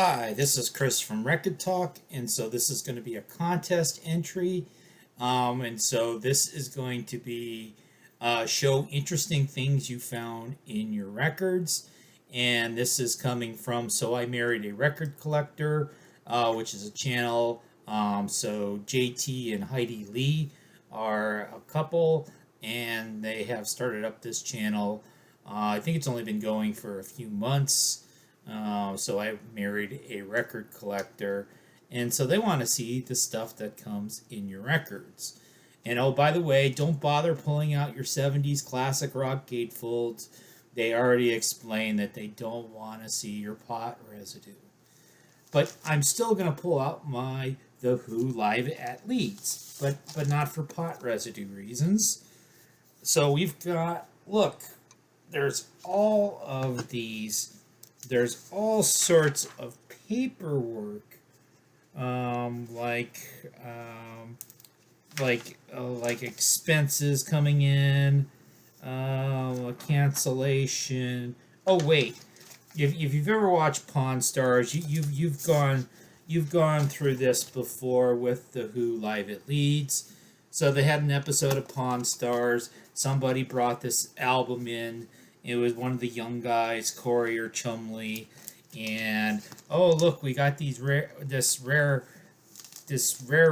Hi, this is Chris from Rekkid Talk, and so this is going to be a contest entry. And so this is going to be show interesting things you found in your records. And this is coming from So I Married a Record Collector, which is a channel. So JT and Hideelee are a couple, and they have started up this channel. I think it's only been going for a few months. So I married a record collector, and so they want to see the stuff that comes in your records. And oh, by the way, don't bother pulling out your 70s classic rock gatefolds. They already explained that they don't want to see your pot residue. But I'm still going to pull out my The Who live at Leeds, but not for pot residue reasons. So we've got, look, there's all of these. There's all sorts of paperwork, like expenses coming in, a cancellation. Oh wait, if you've ever watched Pawn Stars, you've gone through this before with the Who live at Leeds. So they had an episode of Pawn Stars. Somebody brought this album in. It was one of the young guys, Corey or Chumley, and oh look, we got this rare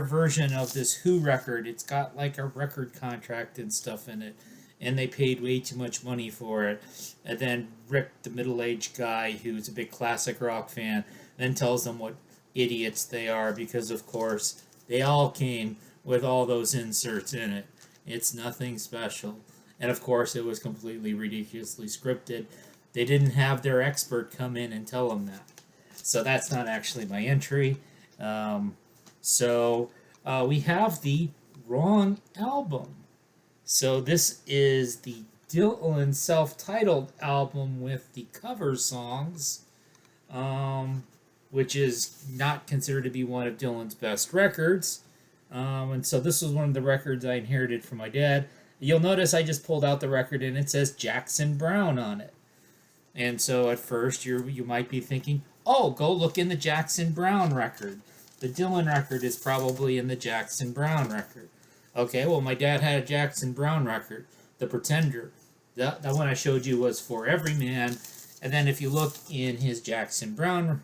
version of this Who record. It's got like a record contract and stuff in it, and they paid way too much money for it. And then Rick, the middle-aged guy who's a big classic rock fan, then tells them what idiots they are because of course they all came with all those inserts in it. It's nothing special. And of course, it was completely ridiculously scripted. They didn't have their expert come in and tell them that. So that's not actually my entry. We have the wrong album. So this is the Dylan self-titled album with the cover songs, which is not considered to be one of Dylan's best records. And so this was one of the records I inherited from my dad. You'll notice I just pulled out the record and it says Jackson Browne on it. And so at first you might be thinking, oh, go look in the Jackson Browne record. The Dylan record is probably in the Jackson Browne record. Okay, well, my dad had a Jackson Browne record, The Pretender. That one I showed you was For Every Man. And then if you look in his Jackson Browne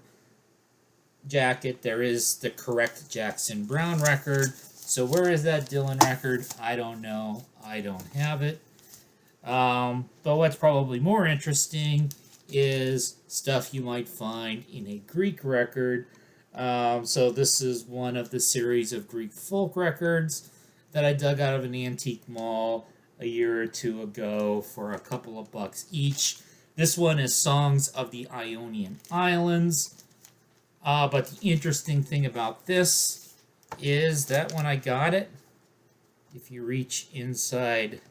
jacket, there is the correct Jackson Browne record. So where is that Dylan record? I don't know. I don't have it. But what's probably more interesting is stuff you might find in a Greek record. So this is one of the series of Greek folk records that I dug out of an antique mall a year or two ago for a couple of bucks each. This one is Songs of the Ionian Islands. But the interesting thing about this is that when I got it, if you reach inside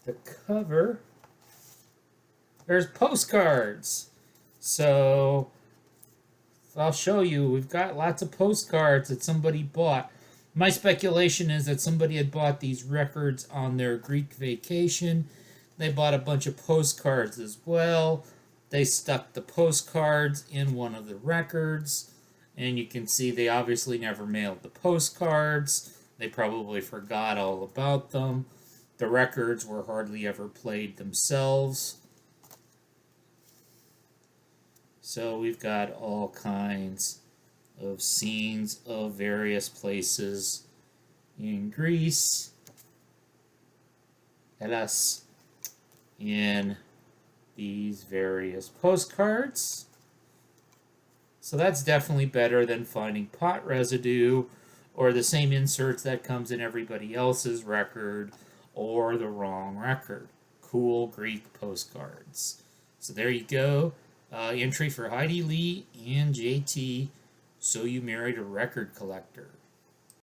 the cover, there's postcards. So I'll show you. We've got lots of postcards that somebody bought. My speculation is that somebody had bought these records on their Greek vacation. They bought a bunch of postcards as well. They stuck the postcards in one of the records. And you can see they obviously never mailed the postcards. They probably forgot all about them. The records were hardly ever played themselves. So we've got all kinds of scenes of various places in Greece, Hellas, in these various postcards. So that's definitely better than finding pot residue or the same inserts that comes in everybody else's record or the wrong record. Cool Greek postcards. So there you go. Entry for Hideelee and JT. So You Married a Record Collector.